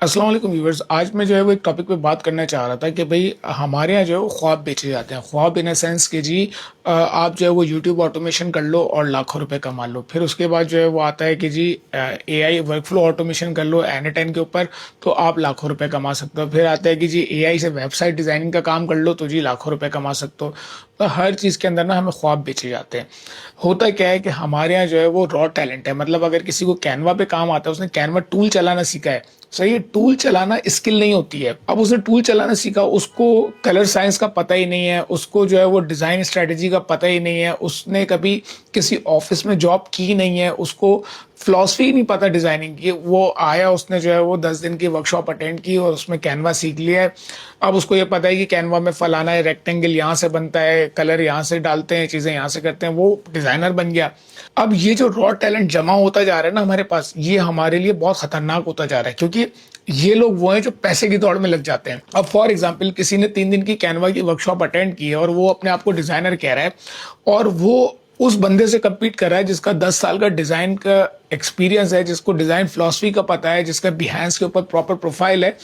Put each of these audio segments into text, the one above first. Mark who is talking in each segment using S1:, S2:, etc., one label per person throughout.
S1: अस्सलाम वालेकुम व्यूअर्स। आज मैं जो है वो एक टॉपिक पे बात करना चाह रहा था कि भाई हमारे यहाँ जो है वो ख्वाब बेचे जाते हैं। ख्वाब इन अ सेंस कि जी आप जो है वो यूट्यूब ऑटोमेशन कर लो और लाखों रुपए कमा लो। फिर उसके बाद जो है वो आता है कि जी एआई वर्कफ्लो ऑटोमेशन कर लो N10 के ऊपर, तो आप लाखों रुपए कमा सकते हो। फिर आता है कि जी एआई से वेबसाइट डिजाइनिंग का काम कर लो तो जी लाखों रुपए कमा सकते हो। तो हर चीज़ के अंदर ना हमें ख्वाब बेचे जाते हैं। होता क्या है कि हमारे यहाँ जो है वो रॉ टैलेंट है। मतलब अगर किसी को कैनवा पे काम आता है, उसने कैनवा टूल चलाना सीखा है, सही है, टूल चलाना स्किल नहीं होती है। अब उसने टूल चलाना सीखा, उसको कलर साइंस का पता ही नहीं है, उसको जो है वो डिजाइन स्ट्रेटेजी का पता ही नहीं है, उसने कभी किसी ऑफिस में जॉब की नहीं है, उसको फिलॉसफी नहीं पता डिजाइनिंग की। वो आया, उसने जो है वो 10 दिन की वर्कशॉप अटेंड की और उसमें कैनवा सीख लिया है। अब उसको ये पता है कि कैनवा में फलाना है, रेक्टेंगल यहाँ से बनता है, कलर यहाँ से डालते हैं, चीजें यहाँ से करते हैं, वो डिजाइनर बन गया। अब ये जो रॉ टैलेंट जमा होता जा रहा है ना हमारे पास, ये हमारे लिए बहुत खतरनाक होता जा रहा है, क्योंकि ये लोग वो हैं जो पैसे की दौड़ में लग जाते हैं। अब फॉर एग्जाम्पल किसी ने 3 दिन की कैनवा की वर्कशॉप अटेंड की है और वो अपने आप को डिजाइनर कह रहा है, और वो उस बंदे से कम्पीट कर रहा है जिसका 10 साल का डिजाइन का एक्सपीरियंस है, जिसको डिजाइन फिलॉसफी का पता है, जिसका बिहेंस के ऊपर प्रॉपर प्रोफाइल है।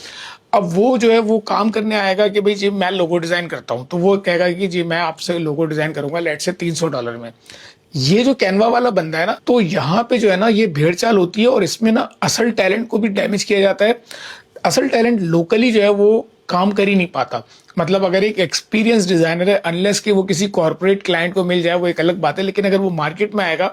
S1: अब वो जो है वो काम करने आएगा कि भाई जी मैं लोगो डिजाइन करता हूँ, तो वो कहेगा कि जी मैं आपसे लोगो डिजाइन करूंगा लेट से $300 में। ये जो कैनवा वाला बंदा है ना, तो यहाँ पे जो है ना ये भेड़चाल होती है और इसमें ना असल टैलेंट को भी डैमेज किया जाता है। असल टैलेंट लोकली जो है वो काम कर ही नहीं पाता। मतलब अगर एक एक्सपीरियंस डिजाइनर है, अनलेस कि वो किसी कॉर्पोरेट क्लाइंट को मिल जाए वो एक अलग बात है, लेकिन अगर वो मार्केट में आएगा,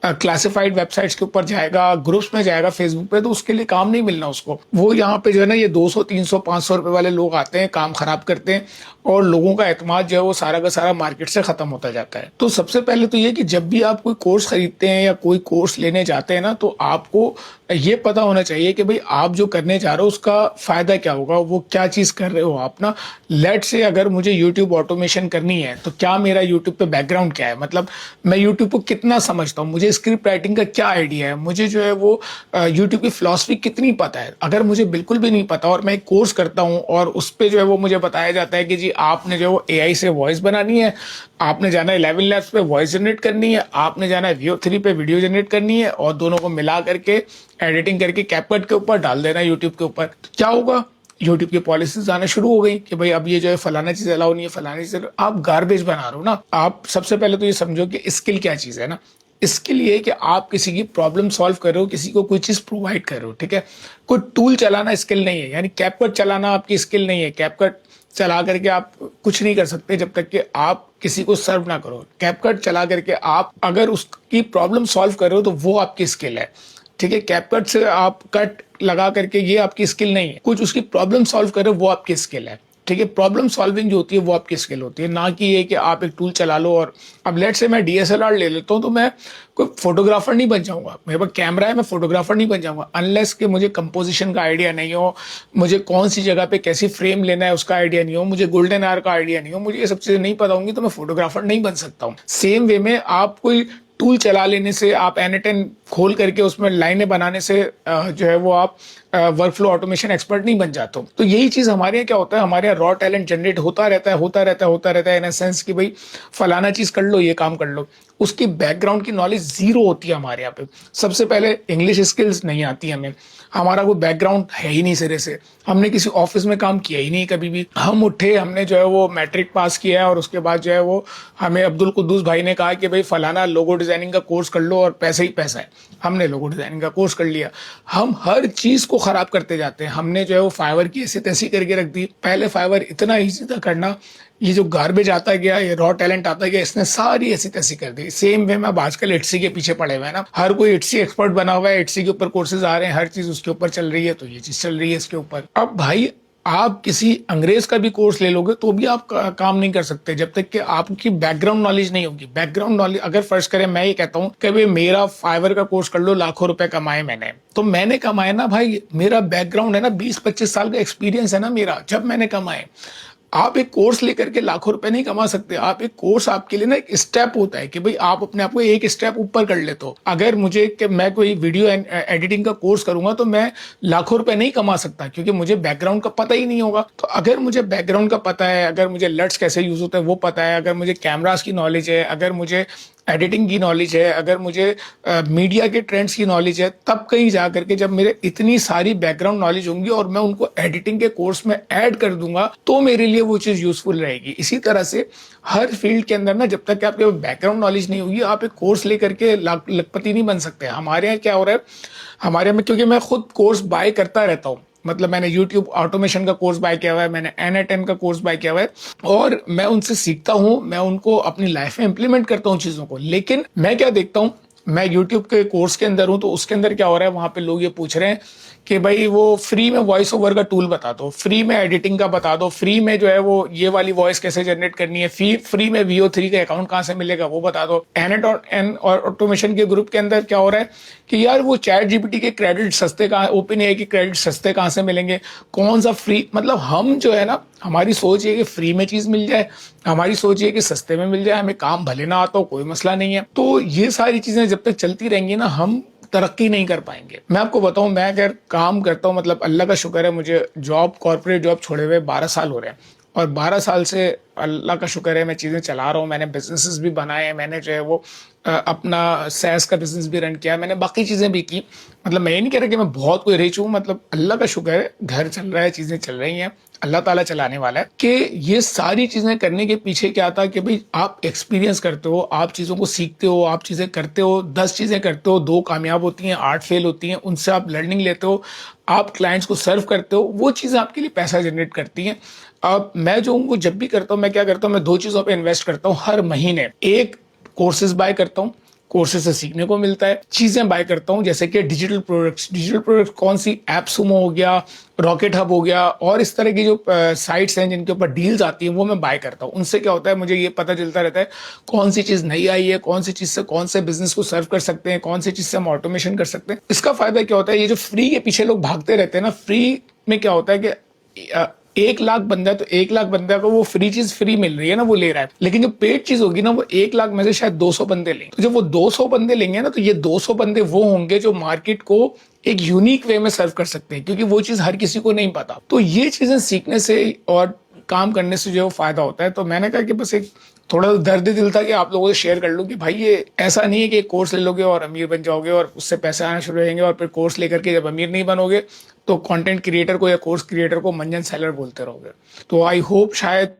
S1: क्लासिफाइड वेबसाइट्स के ऊपर जाएगा, ग्रुप्स में जाएगा फेसबुक पे, तो उसके लिए काम नहीं मिलना उसको। वो यहाँ पे जो है ना ये 200 300 500 रुपए वाले लोग आते हैं, काम खराब करते हैं, और लोगों का एतमाद जो है वो सारा का सारा मार्केट से खत्म होता जाता है। तो सबसे पहले तो ये कि जब भी आप कोई कोर्स खरीदते हैं या कोई कोर्स लेने जाते हैं ना, तो आपको ये पता होना चाहिए कि भाई आप जो करने जा रहे हो उसका फायदा क्या होगा, वो क्या चीज कर रहे हो आप ना। लेट से अगर मुझे यूट्यूब ऑटोमेशन करनी है, तो क्या मेरा यूट्यूब पे बैकग्राउंड क्या है, मतलब मैं यूट्यूब को कितना समझता हूँ, मुझे स्क्रिप्ट राइटिंग का क्या आइडिया है, मुझे जो है वो यूट्यूब की फिलॉसफी कितनी पता है। अगर मुझे बिल्कुल भी नहीं पता और मैं एक कोर्स करता हूँ और उस पर जो है वो मुझे बताया जाता है कि जी आपने जो है एआई से वॉइस बनानी है, आपने जाना है 11 लैब्स पे वॉइस जनरेट करनी है, आपने जाना है VO3 पे वीडियो जनरेट करनी है, और दोनों को मिला करके एडिटिंग करके कैपकट के ऊपर डाल देना यूट्यूब के ऊपर, तो क्या होगा, यूट्यूब की पॉलिसीज आना शुरू हो गई कि भाई अब ये जो है फलाना चीज अलाउ नहीं है, फलाना चीज। आप गार्बेज बना रहे हो ना। आप सबसे पहले तो ये समझो कि स्किल क्या चीज है ना। इसके लिए कि आप किसी की प्रॉब्लम सॉल्व कर रहे हो, किसी को कोई चीज प्रोवाइड कर रहे हो, ठीक है। कोई टूल चलाना स्किल नहीं है, यानी कैपकट चलाना आपकी स्किल नहीं है। कैपकट चला करके आप कुछ नहीं कर सकते जब तक कि आप किसी को सर्व ना करो। कैपकट चला करके आप अगर उसकी प्रॉब्लम सॉल्व कर रहे हो तो वो आपकी स्किल है, ठीक है। कैपकट से आप कट लगा करके ये आपकी स्किल नहीं है। कुछ उसकी प्रॉब्लम सॉल्व कर रहे हो वो आपकी स्किल है, ठीक है। प्रॉब्लम सॉल्विंग जो होती है वो आपकी स्किल होती है, ना कि ये कि आप एक टूल चला लो। और अब लेट से मैं DSLR ले लेता हूँ, तो मैं कोई फोटोग्राफर नहीं बन जाऊंगा। मेरे पास कैमरा है, मैं फोटोग्राफर नहीं बन जाऊंगा अनलेस कि मुझे कंपोजिशन का आइडिया नहीं हो, मुझे कौन सी जगह पे कैसी फ्रेम लेना है उसका आइडिया नहीं हो, मुझे गोल्डन आवर का आइडिया नहीं हो, मुझे ये सब चीजें नहीं पता होंगी, तो मैं फोटोग्राफर नहीं बन सकता हूँ। सेम वे में आप कोई टूल चला लेने से, आप N10 खोल करके उसमें लाइनें बनाने से जो है वो आप वर्कफ्लो ऑटोमेशन एक्सपर्ट नहीं बन जाते हो। तो यही चीज हमारे यहाँ क्या होता है, हमारे यहाँ रॉ टैलेंट जनरेट होता रहता है, होता रहता है, होता रहता है, इन सेंस कि भाई फलाना चीज कर लो, ये काम कर लो। उसकी बैकग्राउंड की नॉलेज जीरो होती है हमारे यहाँ पे। सबसे पहले इंग्लिश स्किल्स नहीं आती हमें, हमारा कोई बैकग्राउंड है ही नहीं सिरे से, हमने किसी ऑफिस में काम किया ही नहीं कभी भी। हम उठे, हमने जो है वो मैट्रिक पास किया है और उसके बाद जो है वो हमें अब्दुल कुद्दूस भाई ने कहा कि भाई फलाना लोगो डिजाइनिंग का कोर्स कर लो और पैसा ही पैसा है। हमने लोगो डिजाइनिंग का कोर्स कर लिया। हम हर चीज को खराब करते जाते हैं। हमने जो है वो फाइवर की ऐसी तैसी करके रख दी। पहले फाइवर इतना ईजी था करना, ये जो गार्बेज आता गया, ये रॉ टैलेंट आता गया, इसने सारी ऐसी तैसी कर दी। सेम वे में अब आजकल इट्सी के पीछे पड़े हुए हैं ना, हर कोई इट्सी एक्सपर्ट बना हुआ है, इट्सी के ऊपर कोर्सेज आ रहे हैं, हर चीज उसके ऊपर चल रही है, तो ये चीज चल रही है इसके ऊपर। अब भाई आप किसी अंग्रेज का भी कोर्स ले लोगे तो भी आप काम नहीं कर सकते जब तक कि आपकी बैकग्राउंड नॉलेज नहीं होगी। बैकग्राउंड नॉलेज अगर फर्स्ट करें, मैं ये कहता हूँ कि भाई मेरा फाइवर का कोर्स कर लो, लाखों रुपए कमाए मैंने, तो मैंने कमाए ना भाई, मेरा बैकग्राउंड है ना, 20-25 साल का एक्सपीरियंस है ना मेरा, जब मैंने कमाए। आप एक कोर्स लेकर के लाखों रुपए नहीं कमा सकते। आप एक कोर्स आपके लिए ना एक स्टेप होता है कि भाई आप अपने आप को एक स्टेप ऊपर कर लेते हो। अगर मुझे कि मैं कोई वीडियो एडिटिंग का कोर्स करूंगा तो मैं लाखों रुपए नहीं कमा सकता, क्योंकि मुझे बैकग्राउंड का पता ही नहीं होगा। तो अगर मुझे बैकग्राउंड का पता है, अगर मुझे लट्स कैसे यूज होता है वो पता है, अगर मुझे कैमरास की नॉलेज है, अगर मुझे एडिटिंग की नॉलेज है, अगर मुझे मीडिया के ट्रेंड्स की नॉलेज है, तब कहीं जा करके जब मेरे इतनी सारी बैकग्राउंड नॉलेज होंगी और मैं उनको एडिटिंग के कोर्स में ऐड कर दूंगा तो मेरे लिए वो चीज़ यूजफुल रहेगी। इसी तरह से हर फील्ड के अंदर ना, जब तक कि आपके बैकग्राउंड नॉलेज नहीं होगी, आप एक कोर्स लेकर के लखपति नहीं बन सकते। हमारे यहाँ क्या हो रहा है, हमारे यहाँ में, क्योंकि मैं खुद कोर्स बाय करता रहता हूँ, मतलब मैंने YouTube ऑटोमेशन का कोर्स बाय किया हुआ है, मैंने N10 का कोर्स बाय किया हुआ है, और मैं उनसे सीखता हूँ, मैं उनको अपनी लाइफ में इंप्लीमेंट करता हूँ चीज़ों को। लेकिन मैं क्या देखता हूँ, मैं YouTube के कोर्स के अंदर हूँ, तो उसके अंदर क्या हो रहा है, वहां पे लोग ये पूछ रहे हैं कि भाई वो फ्री में वॉइस ओवर का टूल बता दो, फ्री में एडिटिंग का बता दो, फ्री में जो है वो ये वाली वॉइस कैसे जनरेट करनी है, फ्री में VO3 का अकाउंट कहाँ से मिलेगा वो बता दो। एन और ऑटोमेशन के ग्रुप के अंदर क्या हो रहा है कि यार वो चैट जीपीटी के क्रेडिट सस्ते कहाँ, ओपन एआई के क्रेडिट सस्ते कहाँ से मिलेंगे, कौन सा फ्री, मतलब हम जो है ना, हमारी सोच ये कि फ्री में चीज मिल जाए, हमारी सोच ये कि सस्ते में मिल जाए, हमें काम भले ना आता हो कोई मसला नहीं है। तो ये सारी चीजें जब तक चलती रहेंगी ना, हम तरक्की नहीं कर पाएंगे। मैं आपको बताऊं, मैं अगर काम करता हूं, मतलब अल्लाह का शुक्र है, मुझे जॉब, कॉर्पोरेट जॉब छोड़े हुए 12 साल हो रहे हैं, और 12 साल से अल्लाह का शुक्र है मैं चीज़ें चला रहा हूँ। मैंने बिजनेसेस भी बनाए हैं, मैंने जो है वो अपना सैस का बिजनेस भी रन किया, मैंने बाकी चीज़ें भी की। मतलब मैं ये नहीं कह रहा कि मैं बहुत कोई रिच हूँ, मतलब अल्लाह का शुक्र है, घर चल रहा है, चीज़ें चल रही हैं, अल्लाह ताला चलाने वाला है। कि ये सारी चीज़ें करने के पीछे क्या था कि भाई आप एक्सपीरियंस करते हो, आप चीज़ों को सीखते हो, आप चीज़ें करते हो, 10 चीज़ें करते हो, 2 कामयाब होती हैं, 8 फेल होती हैं, उनसे आप लर्निंग लेते हो, आप क्लाइंट्स को सर्व करते हो, वो चीज़ें आपके लिए पैसा जनरेट करती हैं। अब मैं जो हूँ वो जब भी करता हूँ, मैं क्या करता हूँ, मैं 2 चीज़ों पे इन्वेस्ट करता हूँ हर महीने। एक, कोर्सेज बाय करता हूँ, कोर्सेज से सीखने को मिलता है। चीजें बाय करता हूँ जैसे कि डिजिटल प्रोडक्ट्स, डिजिटल प्रोडक्ट्स कौन सी, एप्सुमो हो गया, रॉकेट हब हो गया, और इस तरह की जो साइट्स हैं जिनके ऊपर डील्स आती हैं, वो मैं बाय करता हूँ। उनसे क्या होता है, मुझे ये पता चलता रहता है कौन सी चीज नई आई है, कौन सी चीज से कौन से बिजनेस को सर्व कर सकते हैं, कौन सी चीज से हम ऑटोमेशन कर सकते हैं। इसका फायदा क्या होता है, ये जो फ्री के पीछे लोग भागते रहते हैं ना, फ्री में क्या होता है कि 1 लाख बंदा है, तो 1 लाख बंदा को वो फ्री चीज फ्री मिल रही है ना, वो ले रहा है। लेकिन जो पेड चीज होगी ना, वो 1 लाख में से शायद 200 बंदे लेंगे। तो जब वो 200 बंदे लेंगे ना, तो ये 200 बंदे वो होंगे जो मार्केट को एक यूनिक वे में सर्व कर सकते हैं, क्योंकि वो चीज हर किसी को नहीं पता। तो ये चीजें सीखने से और काम करने से जो फायदा होता है। तो मैंने कहा कि बस एक थोड़ा दर्द दिल था कि आप लोगों से शेयर कर लूं कि भाई ये ऐसा नहीं है कि एक कोर्स ले लोगे और अमीर बन जाओगे और उससे पैसे आना शुरू हो जाएंगे, और फिर कोर्स लेकर के जब अमीर नहीं बनोगे तो कंटेंट क्रिएटर को या कोर्स क्रिएटर को मंजन सेलर बोलते रहोगे। तो आई होप शायद